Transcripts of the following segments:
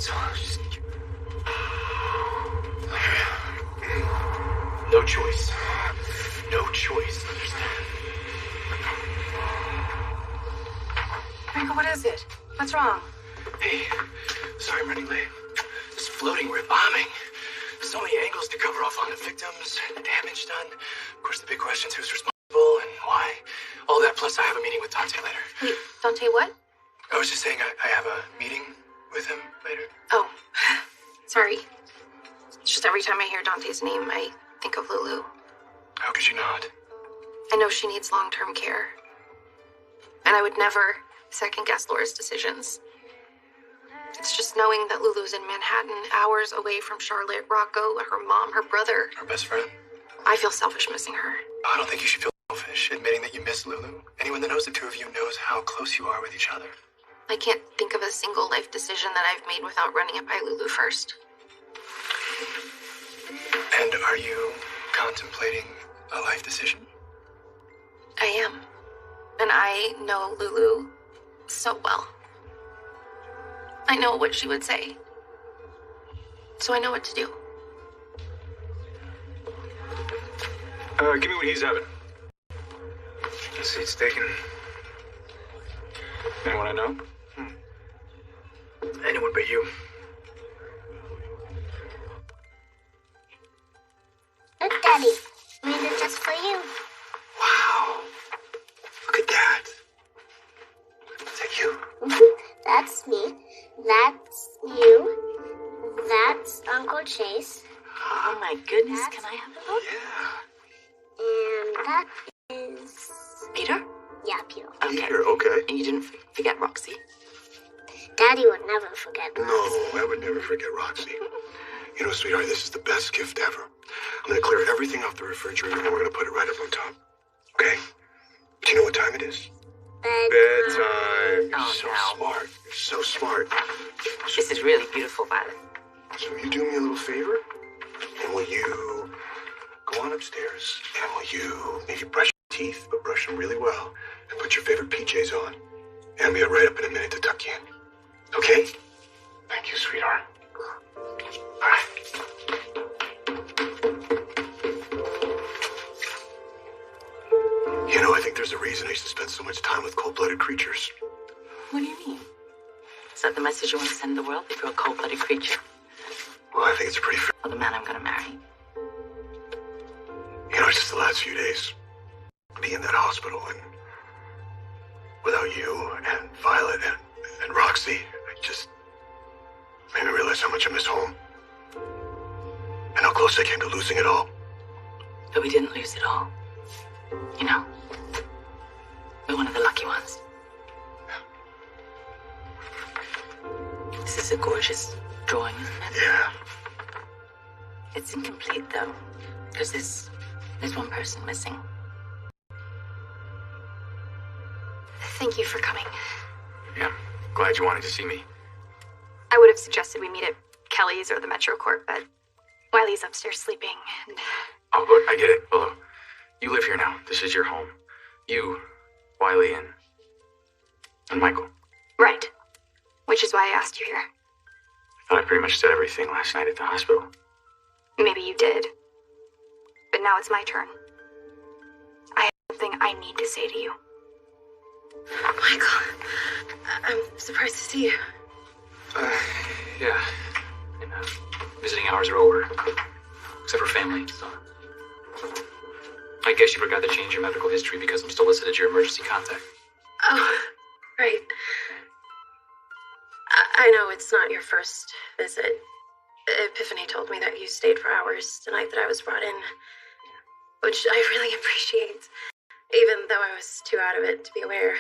So just... No choice. No choice. Understand? Michael, what is it? What's wrong? Hey, sorry I'm running late. Just floating, we're bombing. So many angles to cover off on the victims, the damage done. Of course, the big question is who's responsible and why. All that, plus I have a meeting with Dante later. Wait, Dante what? I was just saying I have a meeting with him later. Oh, sorry. It's just every time I hear Dante's name, I think of Lulu. How could you not? I know she needs long-term care. And I would never second-guess Laura's decisions. It's just knowing that Lulu's in Manhattan, hours away from Charlotte, Rocco, her mom, her brother. Her best friend? I feel selfish missing her. I don't think you should feel selfish admitting that you miss Lulu. Anyone that knows the two of you knows how close you are with each other. I can't think of a single life decision that I've made without running it by Lulu first. And are you contemplating a life decision? I am. And I know Lulu so well. I know what she would say. So I know what to do. Give me what he's having. The seat's taken. Anyone I know? Anyone but you. Look, Daddy. Made it just for you. Wow. Look at that. Is that you? That's me. That's you. That's Uncle Chase. Oh my goodness, can I have a look? Yeah. And that is... Peter? Yeah, Peter. Okay. Here, okay. And you didn't forget Roxy? Daddy would never forget No, Roxy. I would never forget Roxy. You know, sweetheart, this is the best gift ever. I'm going to clear everything off the refrigerator and we're going to put it right up on top. Okay? Do you know what time it is? Bedtime. You're Oh, so no. smart. You're so smart. This is really beautiful, Violet. So will you do me a little favor? And will you go on upstairs and will you maybe brush your teeth, but brush them really well, and put your favorite PJs on? And I'll be right up in a minute to tuck you in. Okay? Thank you, sweetheart. All right. You know, I think there's a reason I used to spend so much time with cold-blooded creatures. What do you mean? Is that the message you want to send the world that you're a cold-blooded creature? Well, I think it's pretty fair. Or the man I'm gonna marry? You know, it's just the last few days. Being in that hospital and without you and Violet and Roxy, it just made me realize how much I miss home. And how close I came to losing it all. But we didn't lose it all. You know? We're one of the lucky ones. This is a gorgeous drawing, isn't it? Yeah. It's incomplete, though. Because there's one person missing. Thank you for coming. Yeah. Glad you wanted to see me. I would have suggested we meet at Kelly's or the Metro Court, but Wiley's upstairs sleeping, and... Oh, look, I get it. Willow, you live here now. This is your home. You, Wiley, and Michael. Right. Which is why I asked you here. I thought I pretty much said everything last night at the hospital. Maybe you did. But now it's my turn. I have something I need to say to you. Michael, I'm surprised to see you. Yeah. And, visiting hours are over. Except for family, so... I guess you forgot to change your medical history because I'm still listed as your emergency contact. Oh, right. I know it's not your first visit. Epiphany told me that you stayed for hours the night that I was brought in, which I really appreciate, even though I was too out of it to be aware.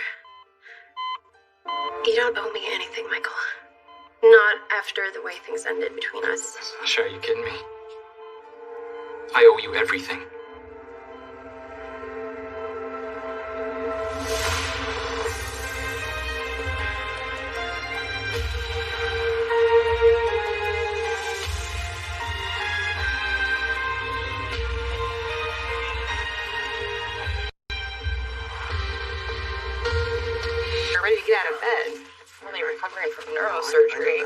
You don't owe me anything, Michael. Not after the way things ended between us. Sasha, are you kidding me? I owe you everything. You're ready to get out of bed. Really recovering from neurosurgery.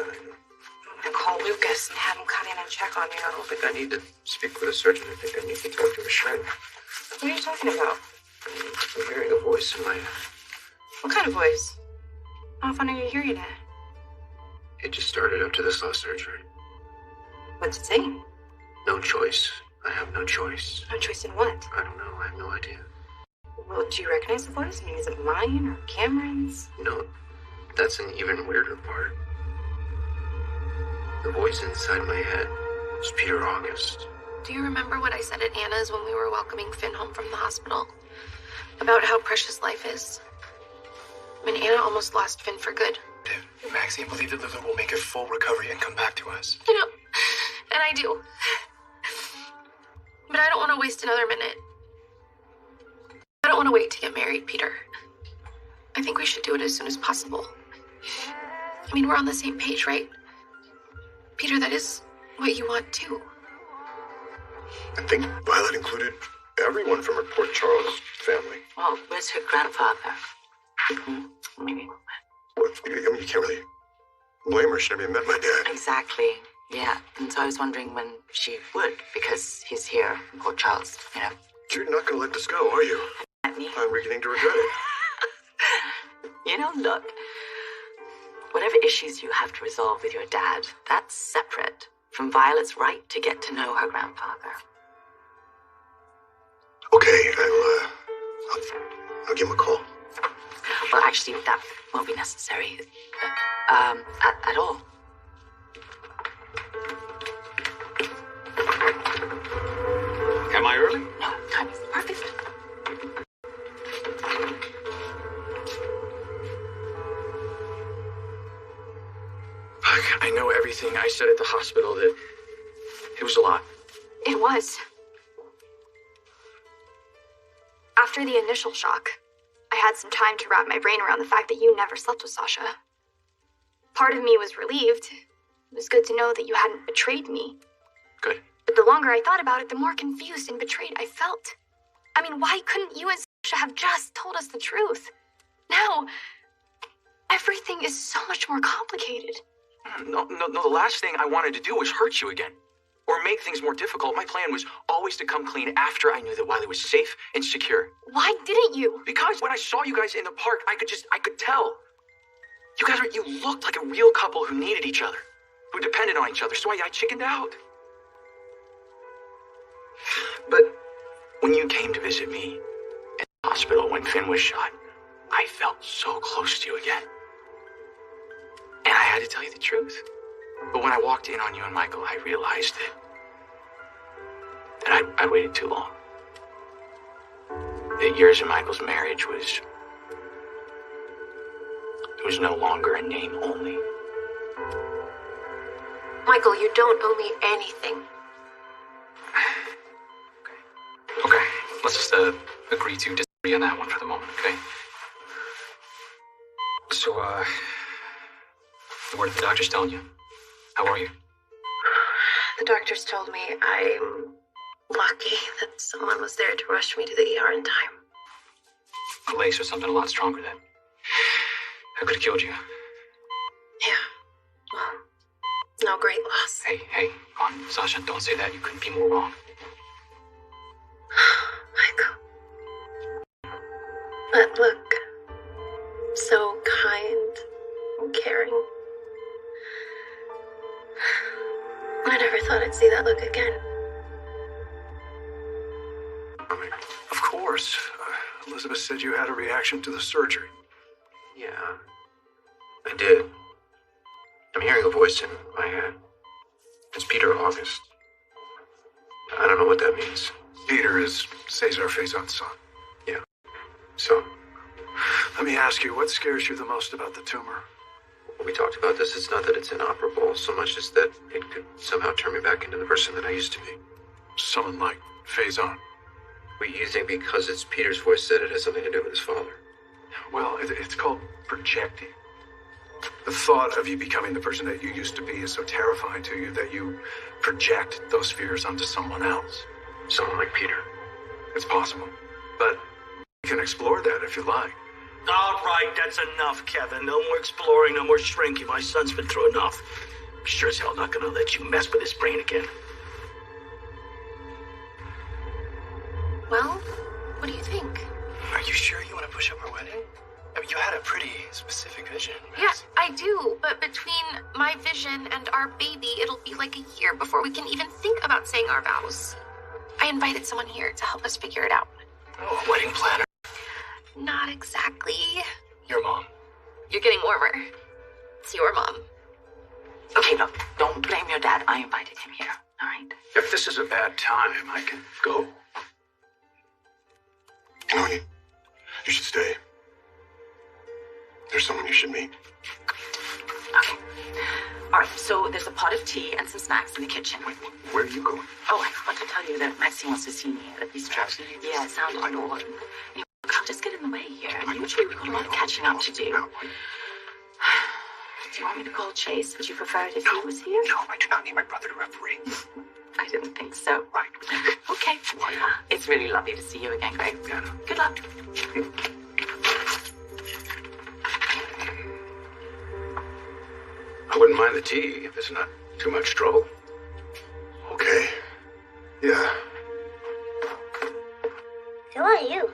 Lucas and had him come in and check on you. I don't think I need to speak with a surgeon. I think I need to talk to a shrink. What are you talking about? I'm hearing a voice in my head. What kind of voice? How often are you hearing it? It just started after this last surgery. What's it saying? No choice. I have no choice. No choice in what? I don't know. I have no idea. Well, do you recognize the voice? I mean, is it mine or Cameron's? No, that's an even weirder part. The voice inside my head was Peter August. Do you remember what I said at Anna's when we were welcoming Finn home from the hospital? About how precious life is. I mean, Anna almost lost Finn for good. Dude, Maxine believed that Lulu will make a full recovery and come back to us. You know, and I do. But I don't want to waste another minute. I don't want to wait to get married, Peter. I think we should do it as soon as possible. I mean, we're on the same page, right? Peter, that is what you want too. I think Violet included everyone from her Port Charles family. Well, where's her grandfather? Maybe. What? I mean, you can't really blame her. She never even met my dad. Exactly. Yeah. And so I was wondering when she would, because he's here in Port Charles, you know. You're not going to let this go, are you? Me. I'm beginning to regret it. You know, look. Whatever issues you have to resolve with your dad, that's separate from Violet's right to get to know her grandfather. Okay, I'll give him a call. Well, actually, that won't be necessary. At all. Am I early? No, time is perfect. I know everything I said at the hospital, that it was a lot. It was. After the initial shock, I had some time to wrap my brain around the fact that you never slept with Sasha. Part of me was relieved. It was good to know that you hadn't betrayed me. Good. But the longer I thought about it, the more confused and betrayed I felt. I mean, why couldn't you and Sasha have just told us the truth? Now, everything is so much more complicated. No, the last thing I wanted to do was hurt you again. Or make things more difficult. My plan was always to come clean after I knew that Wiley was safe and secure. Why didn't you? Because when I saw you guys in the park, I could tell. You looked like a real couple who needed each other. Who depended on each other, so I chickened out. But when you came to visit me in the hospital when Finn was shot, I felt so close to you again. And I had to tell you the truth. But when I walked in on you and Michael, I realized that I waited too long. That yours and Michael's marriage was no longer a name only. Michael, you don't owe me anything. Okay, let's just agree to disagree on that one for the moment, okay? So, what are the doctors telling you? How are you? The doctors told me I'm lucky that someone was there to rush me to the ER in time. A lace or something a lot stronger that could have killed you. Yeah, well, no great loss. Hey, come on, Sasha, don't say that. You couldn't be more wrong. Michael. But look, so kind and caring. I never thought I'd see that look again. Of course. Elizabeth said you had a reaction to the surgery. Yeah, I did. I'm hearing a voice in my head. It's Peter August. I don't know what that means. Peter is Cesar Faison's son. Yeah. So, Let me ask you, what scares you the most about the tumor? we talked about this. It's not that it's inoperable so much as that it could somehow turn me back into the person that I used to be. Someone like Faison. You think because it's Peter's voice that it has something to do with his father? Well, it's called projecting. The thought of you becoming the person that you used to be is so terrifying to you that you project those fears onto someone else. Someone like Peter. It's possible. But you can explore that if you like. All right, that's enough, Kevin. No more exploring, no more shrinking. My son's been through enough. sure as hell not gonna let you mess with his brain again. Well, what do you think? Are you sure you want to push up our wedding? I mean, you had a pretty specific vision. Yeah, I do, but between my vision and our baby, it'll be like a year before we can even think about saying our vows. I invited someone here to help us figure it out. Oh, a wedding planner. Not exactly. Your mom. You're getting warmer. It's your mom. Okay, look, don't blame your dad. I invited him here, all right? If this is a bad time, I can go. No, you should stay. There's someone you should meet. Okay. All right, so there's a pot of tea and some snacks in the kitchen. Wait, where are you going? Oh, I forgot to tell you that Maxine wants to see me at a bistro. Yeah, it sounded I know. important. Anyway, look, I'll just get in the way here. Usually we've got a lot of catching up to do. No, Do you want me to call Chase? Would you prefer it if he was here? no, I do not need my brother to referee. I didn't think so. Right. Okay. Why not? It's really lovely to see you again, Greg. Yeah, no. Good luck. I wouldn't mind the tea if it's not too much trouble. Okay. Yeah. Who are you?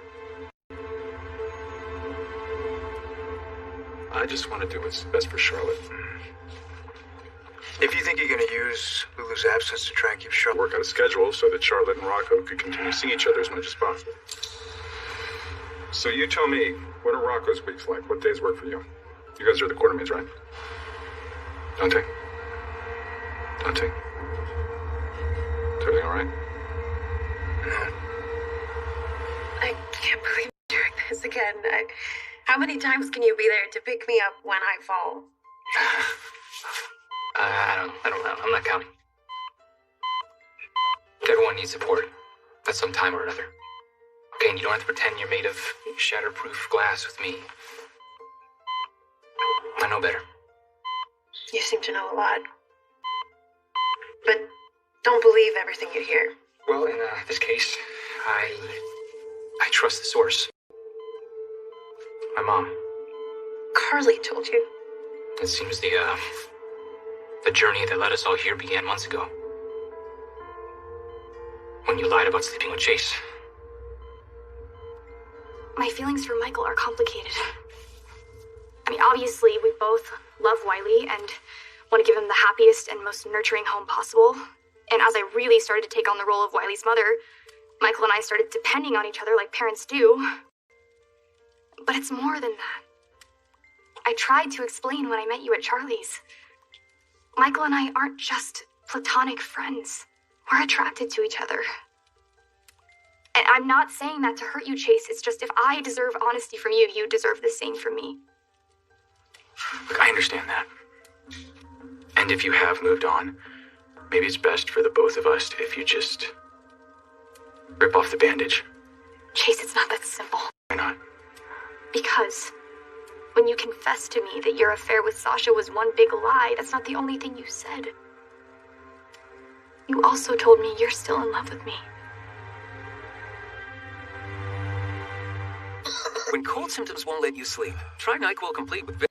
I just want to do what's best for Charlotte. If you think you're going to use Lulu's absence to try and keep Charlotte... Work out a schedule so that Charlotte and Rocco could continue to see each other as much as possible. So you tell me, what are Rocco's weeks like? What days work for you? You guys are the quartermaids, right? Dante? Dante? Is everything all right? I can't believe you're doing this again. How many times can you be there to pick me up when I fall? I don't know. I'm not counting. Everyone needs support at some time or another. Okay, and you don't have to pretend you're made of shatterproof glass with me. I know better. You seem to know a lot. But don't believe everything you hear. Well, in this case, I trust the source. My mom. Carly told you. It seems the journey that led us all here began months ago. When you lied about sleeping with Chase. My feelings for Michael are complicated. I mean, obviously, we both love Wiley and want to give him the happiest and most nurturing home possible. And as I really started to take on the role of Wiley's mother, Michael and I started depending on each other like parents do. But it's more than that. I tried to explain when I met you at Charlie's. Michael and I aren't just platonic friends. We're attracted to each other. And I'm not saying that to hurt you, Chase. It's just if I deserve honesty from you, you deserve the same from me. Look, I understand that. And if you have moved on, maybe it's best for the both of us if you just rip off the bandage. Chase, it's not that simple. Why not? Because when you confessed to me that your affair with Sasha was one big lie, that's not the only thing you said. You also told me you're still in love with me. When cold symptoms won't let you sleep, try NyQuil Complete with...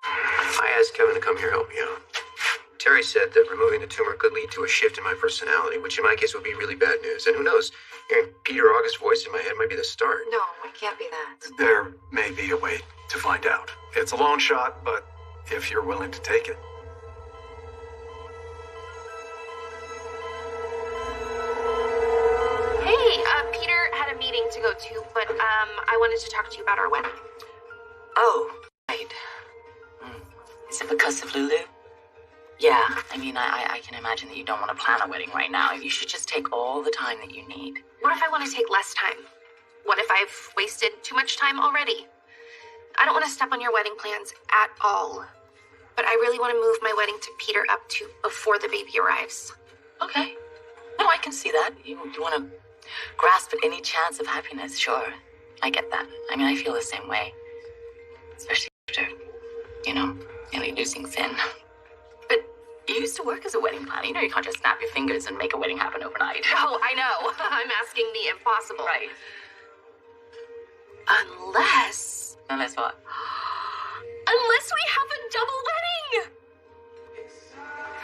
I asked Kevin to come here help me out. Terry said that removing the tumor could lead to a shift in my personality, which in my case would be really bad news. And who knows, hearing Peter August's voice in my head might be the start. No, it can't be that. There may be a way to find out. It's a long shot, but if you're willing to take it. Hey, Peter had a meeting to go to, but I wanted to talk to you about our wedding. Oh, right. Is it because of Lulu? Yeah, I mean, I can imagine that you don't want to plan a wedding right now. You should just take all the time that you need. What if I want to take less time? What if I've wasted too much time already? I don't want to step on your wedding plans at all. But I really want to move my wedding to Peter up to before the baby arrives. Okay. No, I can see that. You want to grasp at any chance of happiness, sure. I get that. I mean, I feel the same way. Especially after, nearly losing Finn. But you used to work as a wedding planner. You know you can't just snap your fingers and make a wedding happen overnight. Oh, I know. I'm asking the impossible. Right. Unless Unless what? we have a double wedding!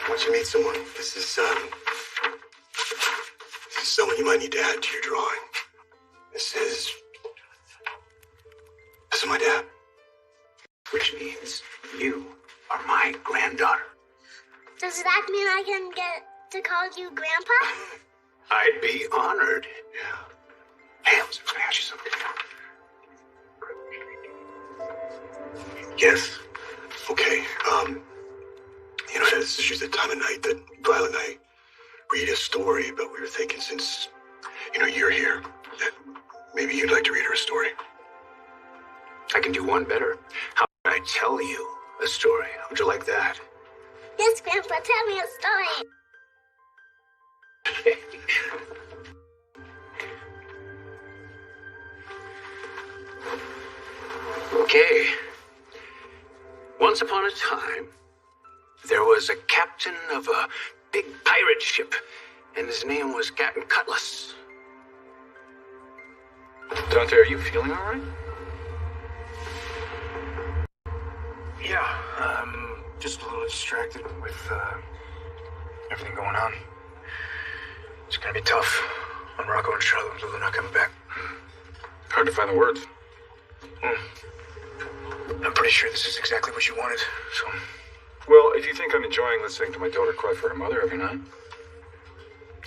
want you to meet someone. This is someone you might need to add to your drawing. This is my dad. Which means you are my granddaughter. Does that mean I can get to call you Grandpa? I'd be honored. Yeah. Hey, I was going to ask you something. Yes. Okay. This is usually the time of night that Violet and I read a story, but we were thinking since, you're here, that maybe you'd like to read her a story. I can do one better. How can I tell you a story? How would you like that? Yes, Grandpa, tell me a story. Okay. Once upon a time, there was a captain of a big pirate ship, and his name was Captain Cutlass. Dante, are you feeling all right? Yeah, just a little distracted with everything going on. It's gonna be tough when Rocco and Charlotte are not coming back. Hard to find the words. I'm pretty sure this is exactly what you wanted, so... Well, if you think I'm enjoying listening to my daughter cry for her mother every night,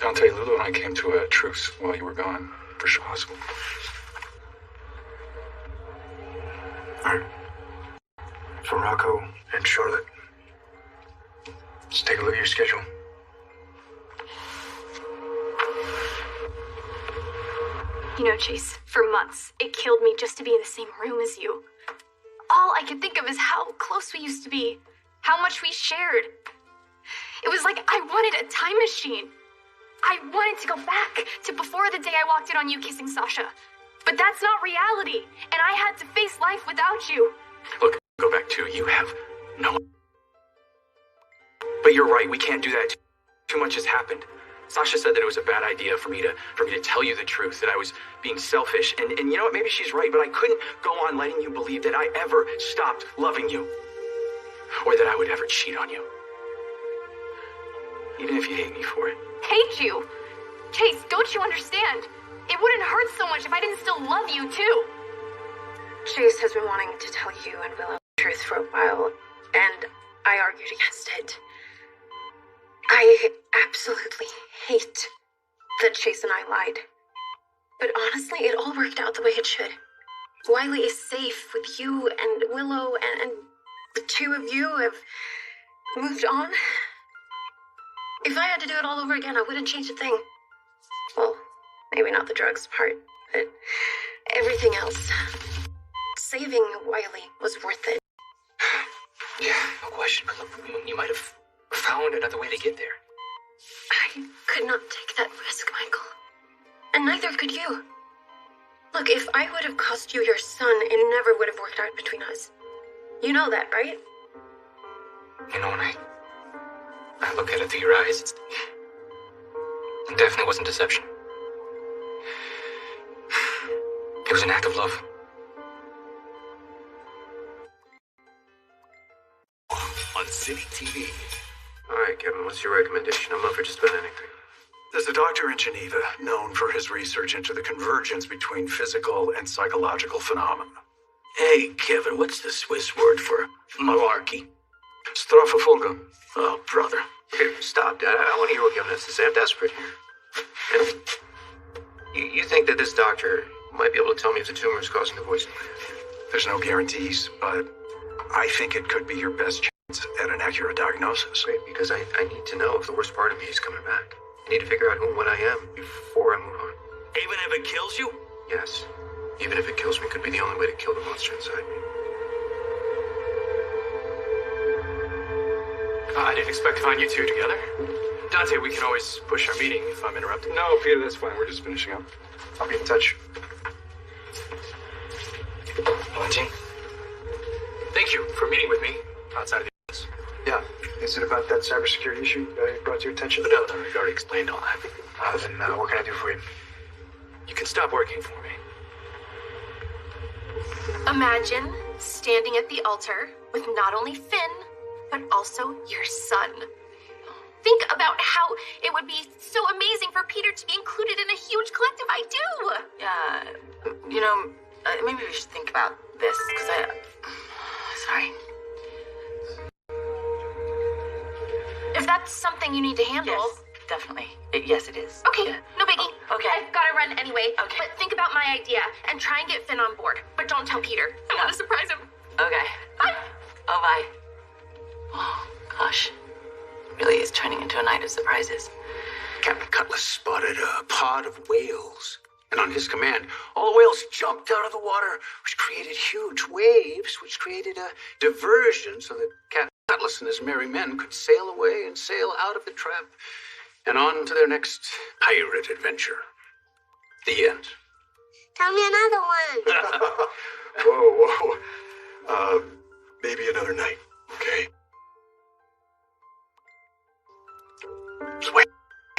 Dante, Lulu, and I came to a truce while you were gone. For sure possible. Alright. For Rocco and Charlotte, let's take a look at your schedule. Chase, for months, it killed me just to be in the same room as you. All I could think of is how close we used to be, how much we shared. It was like I wanted a time machine. I wanted to go back to before the day I walked in on you kissing Sasha. But that's not reality, and I had to face life without you. Look, go back to you have no... But you're right, we can't do that. Too much has happened. Sasha said that it was a bad idea for me to tell you the truth, that I was being selfish. And you know what, maybe she's right, but I couldn't go on letting you believe that I ever stopped loving you. Or that I would ever cheat on you. Even if you hate me for it. Hate you? Chase, don't you understand? It wouldn't hurt so much if I didn't still love you, too. Chase has been wanting to tell you and Willow the truth for a while, and I argued against it. I absolutely hate that Chase and I lied. But honestly, it all worked out the way it should. Wiley is safe with you and Willow, and the two of you have moved on. If I had to do it all over again, I wouldn't change a thing. Well, maybe not the drugs part, but everything else. Saving Wiley was worth it. Yeah, no question. But look, you might have found another way to get there. I could not take that risk, Michael. And neither could you. Look, if I would have cost you your son, it never would have worked out between us. You know that, right? You know, when I look at it through your eyes, it definitely wasn't deception. It was an act of love. On City TV. All right, Kevin, what's your recommendation? I'm up for just about anything. There's a doctor in Geneva known for his research into the convergence between physical and psychological phenomena. Hey, Kevin, what's the Swiss word for malarkey? Strafverfolgung. Oh, brother. Okay, stop, Dad. I want to hear what Kevin has to say. I'm desperate here. And you think that this doctor might be able to tell me if the tumor is causing the voice? There's no guarantees, but I think it could be your best chance at an accurate diagnosis. Great, because I need to know if the worst part of me is coming back. I need to figure out who and what I am before I move on. Even if it kills you? Yes. Even if it kills me, could be the only way to kill the monster inside me. I didn't expect to find you two together. Dante, we can always push our meeting if I'm interrupted. No, Peter, that's fine. We're just finishing up. I'll be in touch. Valentin, thank you for meeting with me outside of the office. Yeah, is it about that cybersecurity issue I brought to your attention? No, we've already explained all that. Then what can I do for you? You can stop working for me. Imagine standing at the altar with not only Finn, but also your son. think about how it would be so amazing for Peter to be included in a huge collective. I do. Yeah, maybe we should think about this, because sorry. If that's something you need to handle. Yes, definitely. Yes, it is. Okay, Yeah. no biggie. Okay. I've got to run anyway. Okay. But think about my idea and try and get Finn on board. But don't tell Peter. I want to surprise him. Okay. Bye. Oh, bye. Oh, gosh. Really is turning into a night of surprises. Captain Cutlass spotted a pod of whales. And on his command, all the whales jumped out of the water, which created huge waves, which created a diversion so that Captain Cutlass and his merry men could sail away and sail out of the trap and on to their next pirate adventure. The end. Tell me another one. Whoa. Maybe another night, okay? It's way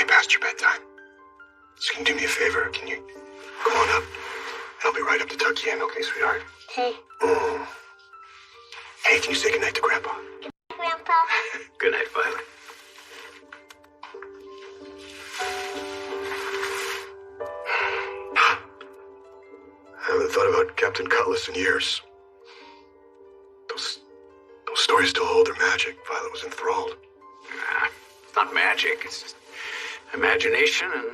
past your bedtime. So can you do me a favor? Can you go on up? And I'll be right up to tuck you in, okay, sweetheart? Okay. Hey, can you say goodnight to Grandpa? Grandpa. Good night, Violet. I haven't thought about Captain Cutlass in years. Those stories still hold their magic. Violet was enthralled. Nah, it's not magic. It's just imagination and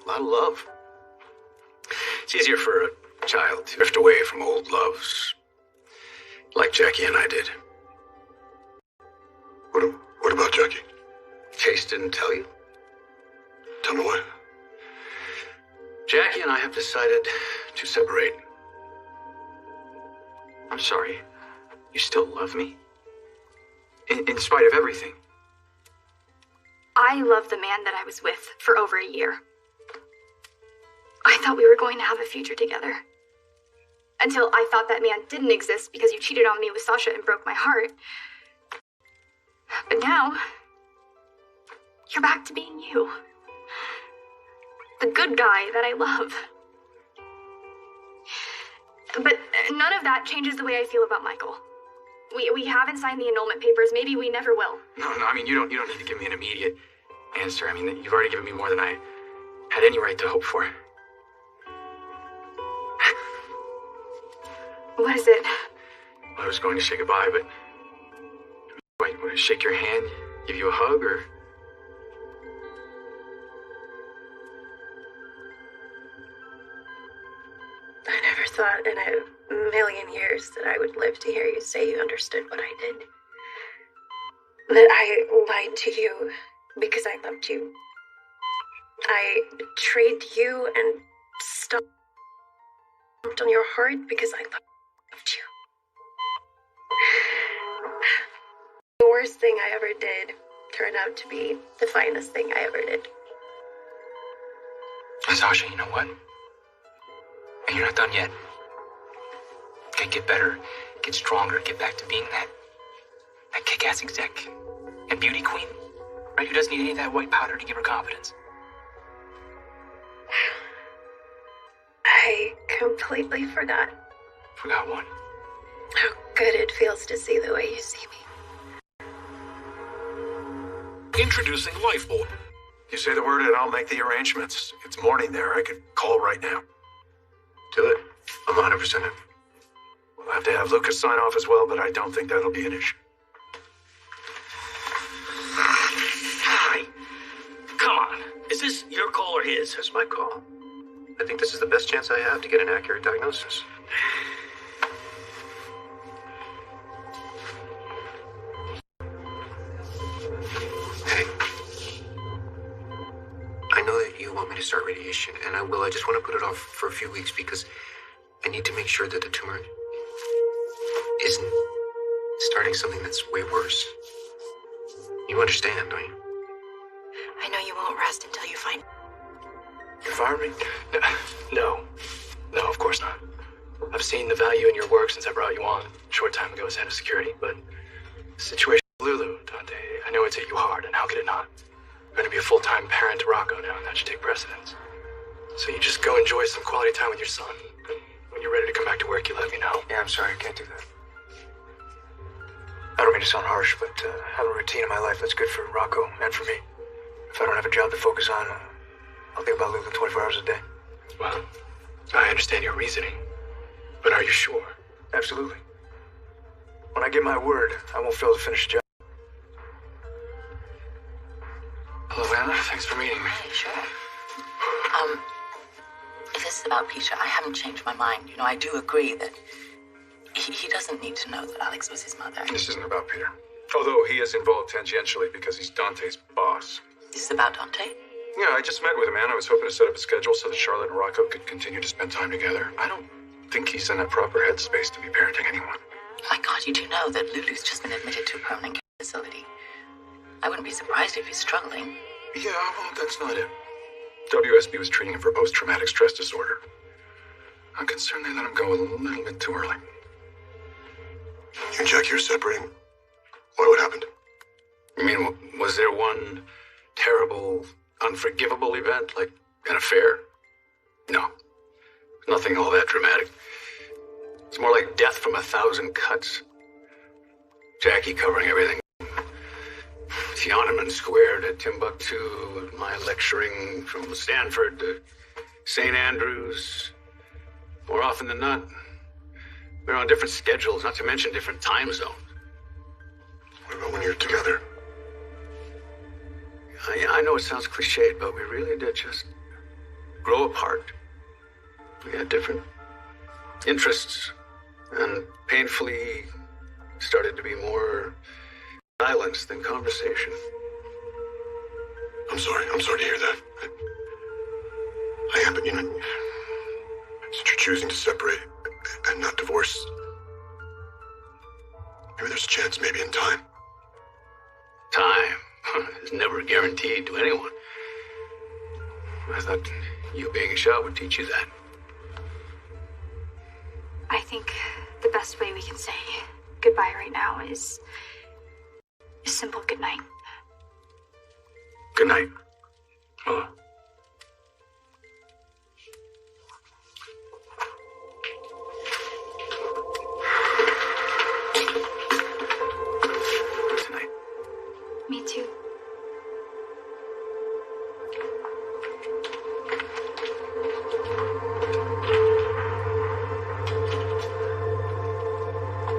a lot of love. It's easier for a child to drift away from old loves, like Jackie and I did. What about Jackie? Chase didn't tell you? Tell me what? Jackie and I have decided to separate. I'm sorry. You still love me? In spite of everything. I loved the man that I was with for over a year. I thought we were going to have a future together. Until I thought that man didn't exist because you cheated on me with Sasha and broke my heart. But now, you're back to being you. The good guy that I love. But none of that changes the way I feel about Michael. We haven't signed the annulment papers. Maybe we never will. No, I mean, you don't need to give me an immediate answer. I mean, you've already given me more than I had any right to hope for. What is it? I was going to say goodbye, but... Wait, want to shake your hand? Give you a hug, or... I never thought in a million years that I would live to hear you say you understood what I did. That I lied to you because I loved you. I betrayed you and stomped on your heart because I loved you. The worst thing I ever did turned out to be the finest thing I ever did. Sasha, you know what? And you're not done yet. Okay, get better, get stronger, get back to being that kick-ass exec and beauty queen, right? Who doesn't need any of that white powder to give her confidence. I completely forgot Forgot what? how good it feels to see the way you see me. Introducing Lifeboat. You say the word and I'll make the arrangements. It's morning there. I could call right now. Do it. I'm 100% in. We'll have to have Lucas sign off as well, but I don't think that'll be an issue. Hi. Come on. Is this your call or his? It's my call. I think this is the best chance I have to get an accurate diagnosis. Hey. I know that you want me to start radiation, and I will. I just want to put it off for a few weeks because I need to make sure that the tumor isn't starting something that's way worse. You understand, don't you? I know you won't rest until you find... You fire me? No, of course not. I've seen the value in your work since I brought you on a short time ago as head of security, but the situation with Lulu, Dante, I know it's hit you hard, and how could it not? You're going to be a full-time parent to Rocco now, and that should take precedence. So you just go enjoy some quality time with your son. And when you're ready to come back to work, you let me know. Yeah, I'm sorry, I can't do that. I don't mean to sound harsh, but have a routine in my life that's good for Rocco and for me. If I don't have a job to focus on, I'll think about Lulu 24 hours a day. Well, I understand your reasoning, but are you sure? Absolutely. When I give my word, I won't fail to finish the job. Hello, Anna. Thanks for meeting me. Hey, sure. If this is about Peter, I haven't changed my mind. You know, I do agree that he doesn't need to know that Alex was his mother. This isn't about Peter. Although he is involved tangentially because he's Dante's boss. This is about Dante? Yeah, I just met with him, man. I was hoping to set up a schedule so that Charlotte and Rocco could continue to spend time together. I don't think he's in a proper headspace to be parenting anyone. My God, you do know that Lulu's just been admitted to a permanent care facility. I wouldn't be surprised if he's struggling. Yeah, well, that's not it. WSB was treating him for post-traumatic stress disorder. I'm concerned they let him go a little bit too early. You and Jackie are separating. What happened? You mean, was there one terrible, unforgivable event, like an affair? No. Nothing all that dramatic. It's more like death from 1,000 cuts. Jackie covering everything. Tiananmen Square to Timbuktu, my lecturing from Stanford to St. Andrews. More often than not, we're on different schedules, not to mention different time zones. What about when you're together? I know it sounds cliched, but we really did just grow apart. We had different interests, and painfully started to be more silence than conversation. I'm sorry to hear that. I am, but you know, since you're choosing to separate and not divorce, maybe there's a chance, maybe in time. Time is never guaranteed to anyone. I thought you being shot would teach you that. I think the best way we can say goodbye right now is a simple goodnight. Good night. Oh. Tonight. Me too.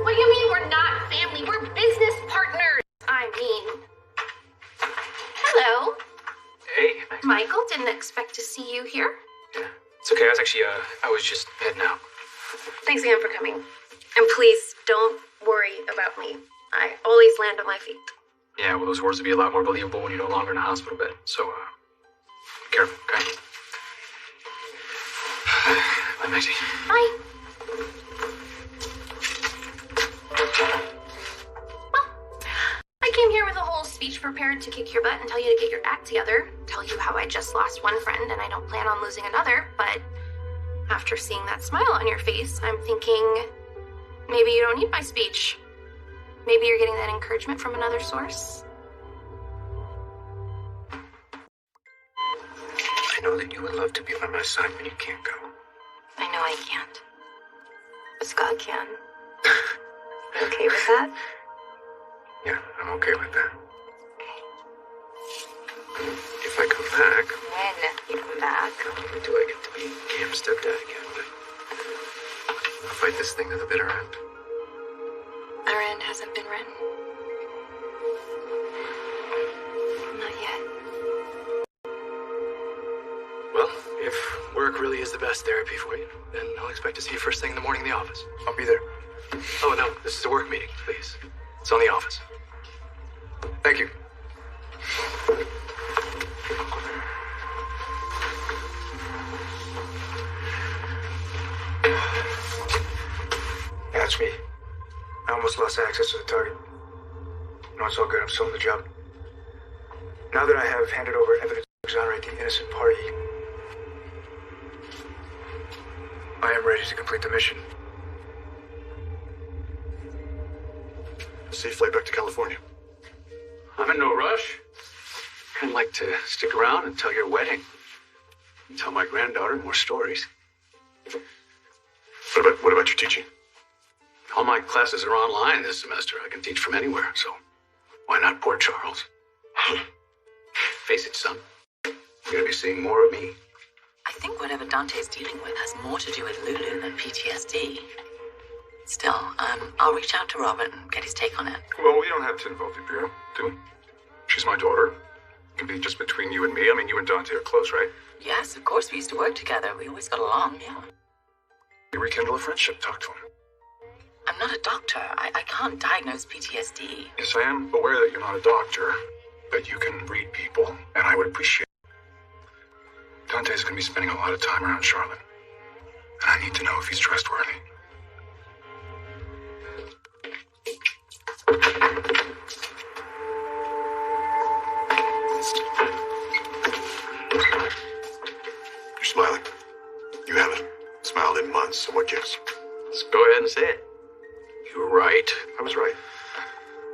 What do you mean we're not family? We're business partners. I mean... Hello. Hey. Michael, didn't expect to see you here. Yeah. It's okay. I was just heading out. Thanks again for coming. And please, don't worry about me. I always land on my feet. Yeah, well, those words would be a lot more believable when you're no longer in a hospital bed. So, be careful, okay? Bye, Maxie. Bye. Well, I came here with a whole speech prepared to kick your butt and tell you to get your act together. Tell you how I just lost one friend and I don't plan on losing another. But after seeing that smile on your face, I'm thinking maybe you don't need my speech. Maybe you're getting that encouragement from another source. I know that you would love to be by my side, but you can't go. I know I can't. But Scott can. You okay with that? Yeah, I'm okay with that. If I come back... When you come back. Not only do I get to be Cam's stepdad again, but I'll fight this thing to the bitter end. Our end hasn't been written. Not yet. Well, if work really is the best therapy for you, then I'll expect to see you first thing in the morning in the office. I'll be there. Oh, no, this is a work meeting, please. It's on the office. Thank you. That's me. I almost lost access to the target. No, it's all good. I'm still on the job. Now that I have handed over evidence to exonerate the innocent party, I am ready to complete the mission. Safe flight back to California. I'm in no rush. I'd like to stick around and tell your wedding. And tell my granddaughter more stories. What about your teaching? All my classes are online this semester. I can teach from anywhere, so why not Port Charles? Face it, son. You're gonna be seeing more of me. I think whatever Dante's dealing with has more to do with Lulu than PTSD. Still, I'll reach out to Robert and get his take on it. Well, we don't have to involve Imperial, do we? She's my daughter. It can be just between you and me. I mean, you and Dante are close, right? Yes, of course, we used to work together. We always got along, yeah. You rekindle a friendship. Talk to him. I'm not a doctor. I can't diagnose PTSD. Yes, I am aware that you're not a doctor, but you can read people, and I would appreciate it. Dante's going to be spending a lot of time around Charlotte, and I need to know if he's trustworthy. You're smiling. You haven't smiled in months, so what gives? Let's go ahead and say it. You were right. I was right.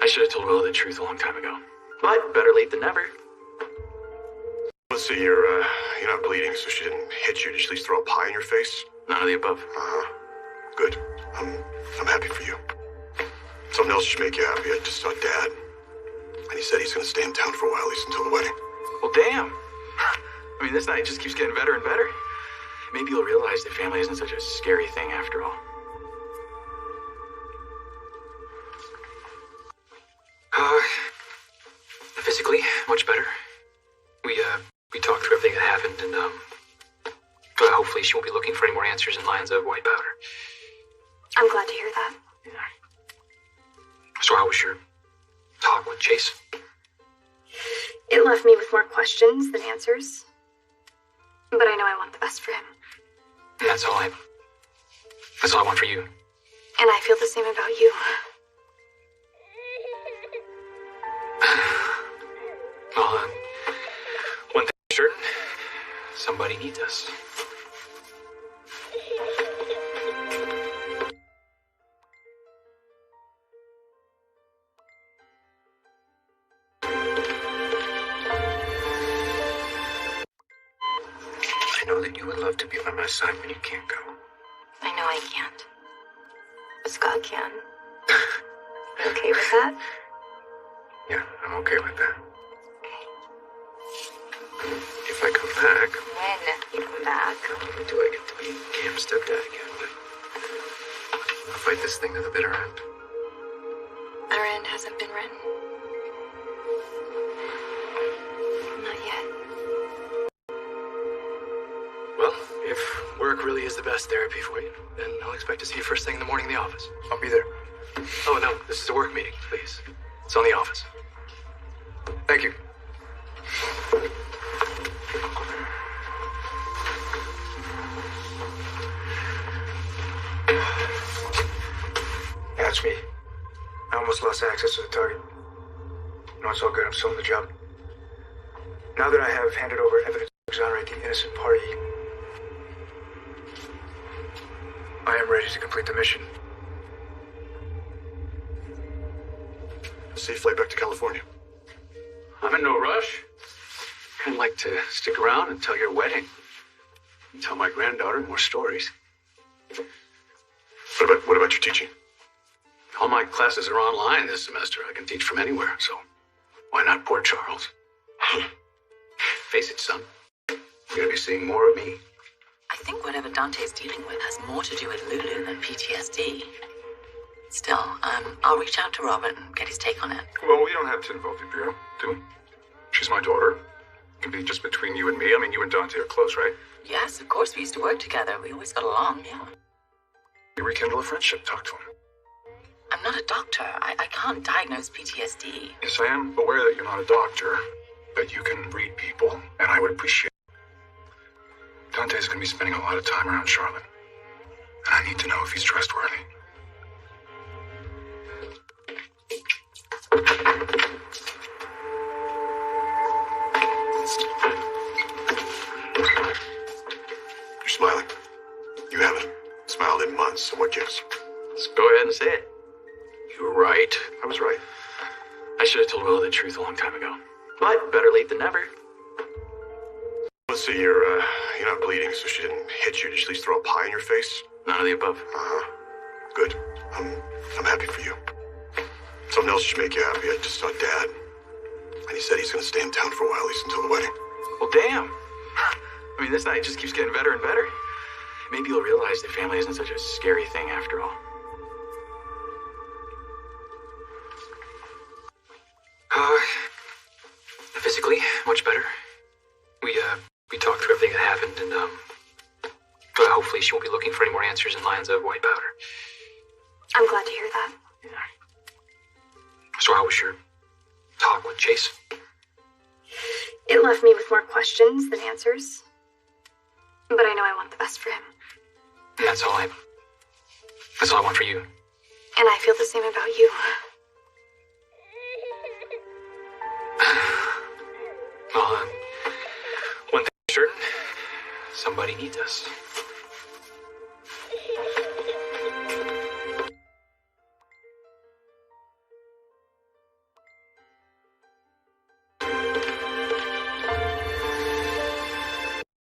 I should have told Willa the truth a long time ago. But better late than never. Let's see, you're not bleeding, so she didn't hit you. Did she at least throw a pie in your face? None of the above. Good. I'm happy for you. Something else should make you happy. I just saw Dad, and he said he's going to stay in town for a while, at least until the wedding. Well, damn. I mean, this night just keeps getting better and better. Maybe you'll realize that family isn't such a scary thing after all. Physically, much better. We talked through everything that happened, and hopefully she won't be looking for any more answers in lines of white powder. I'm glad to hear that. So how was your talk with Chase? It left me with more questions than answers. But I know I want the best for him. And that's all I want for you. And I feel the same about you. Well, one thing is certain, somebody needs us. I know that you would love to be by my side when you can't go. I know I can't. But Scott can. You okay with that? Yeah, I'm okay with that. If I come back... When you come back. Do I get to be Cam's stepdad again? But I'll fight this thing to the bitter end. Our end hasn't been written. Not yet. Well, if work really is the best therapy for you, then I'll expect to see you first thing in the morning in the office. I'll be there. Oh, no, this is a work meeting, please. It's on the office. Thank you. Yeah, it's me. I almost lost access to the target. No, it's all good. I'm still on the job. Now that I have handed over evidence to exonerate the innocent party, I am ready to complete the mission. Safe flight back to California. I'm in no rush. I'd like to stick around and tell your wedding. And tell my granddaughter more stories. What about your teaching? All my classes are online this semester. I can teach from anywhere, so why not Port Charles? Face it, son. You're gonna be seeing more of me. I think whatever Dante's dealing with has more to do with Lulu than PTSD. Still, I'll reach out to Robert and get his take on it. Well, we don't have to involve Imperial, do we? She's my daughter. It can be just between you and me. I mean, you and Dante are close, right? Yes, of course, we used to work together. We always got along, yeah. You rekindle a friendship. Talk to him. I'm not a doctor. I can't diagnose PTSD. Yes, I am aware that you're not a doctor, but you can read people, and I would appreciate it. Dante's going to be spending a lot of time around Charlotte, and I need to know if he's trustworthy. You're smiling. You haven't smiled in months, so what gives? Let's go ahead and say it. You were right. I was right. I should have told Willa the truth a long time ago. But better late than never. Let's see, you're not bleeding, so she didn't hit you. Did she at least throw a pie in your face? None of the above. Good. I'm happy for you. Something else should make you happy. I just saw Dad. And he said he's going to stay in town for a while, at least until the wedding. Well, damn. I mean, this night just keeps getting better and better. Maybe you'll realize that family isn't such a scary thing after all. Physically, much better. We talked through everything that happened, and hopefully she won't be looking for any more answers in lines of white powder. I'm glad to hear that. Yeah. So how was your talk with Chase? It left me with more questions than answers. But I know I want the best for him. And that's all I want for you. And I feel the same about you. Well, one thing certain, somebody needs us.